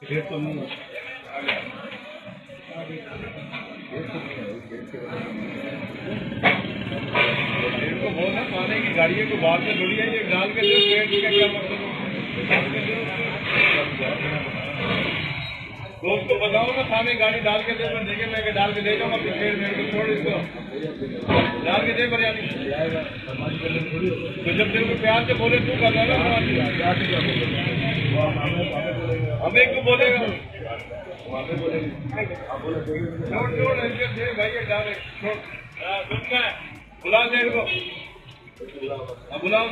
तो नहीं इनको बोलना थाने की गाड़ियों को बाद में थोड़ी है, ये डाल के दो पेट का क्या मतलब दोस्त को बताओ ना, थाने गाड़ी डाल के दे, मैं देखे मैं डाल के दे जाऊंगा, फिर पेड़ मेरे को छोड़ इसको डाल के दे बरियानी। तो जब तेरे को प्यार से बोले तू कर रहा है, हम एक को बोलेगा छोड़ भाई ये डाले छोड़, बुला डेढ़ को, बुलाओ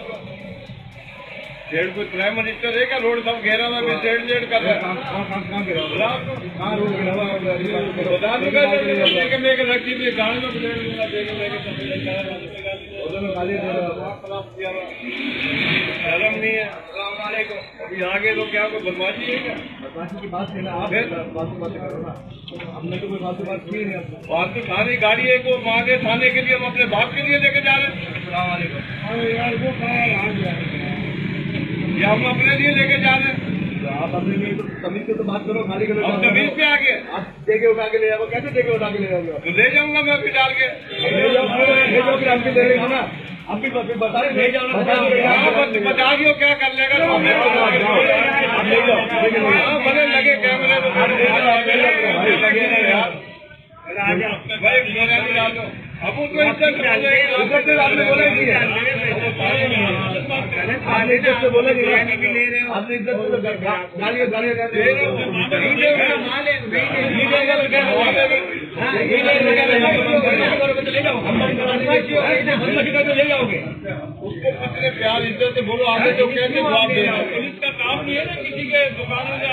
डेढ़ को प्राइम मिनिस्टर है क्या? रोड सब घेरा हुआ, डेढ़ कर रहा है, बता दूंगा लेके रखी थी गाड़ी में शर्म नहीं है। अभी आगे तो क्या कोई बदमाशी है क्या? बदमाशी की बात है ना, आप बात करो ना, हमने तो कोई फालतू बात की नहीं। फालतू थाने गाड़ी है को मांगे थाने के लिए, हम अपने बाप के लिए लेके जा रहे हैं यार, वो या हम अपने लिए लेके जा रहे हैं। आप अपने लिए तो तमीज से तो बात करो, खाली करो। अब तमीज पे आगे आप देके उठा के ले जाओ, कैसे देके उठा के ले जाओगे? तो ले जाऊंगा मैं फिर डाल के, ले जाओ फिर हम भी ले लेंगे ना, आप भी बता रहे ले जाओ, बता दियो क्या कर लेगा भले लगे कैमरे में लगे यार भाई, डाल दो अब उसको इज्जत से आपने बोला ही है, आपने इज्जत से बोला नहीं, आपने इज्जत से गालियाँ ले जाओगे उसको कितने प्यार इज्जत से बोलो, आगे तो कैसे जवाब देना? पुलिस का काम नहीं है ना किसी के दुकानों में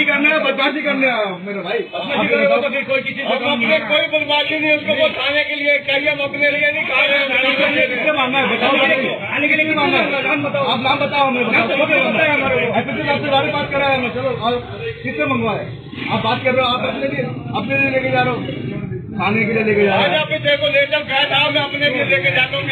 करना है, बदमाशी करने मेरे भाई, कोई किसी अपने कोई बदमाशी नहीं, उसको वो खाने के लिए चाहिए, हम अपने लिए नहीं खा रहे हैं। मांगना है बताओ, खाने के लिए नहीं मांगना है, आप नाम बताओ हमें, आपसे सारी बात करा है, चलो किससे मंगवाए? आप बात कर रहे हो, आप अपने लिए लेके जा रहे हो, खाने के लिए लेके जा रहे हो। देखो ले चल, मैं अपने लिए लेके जाता हूँ।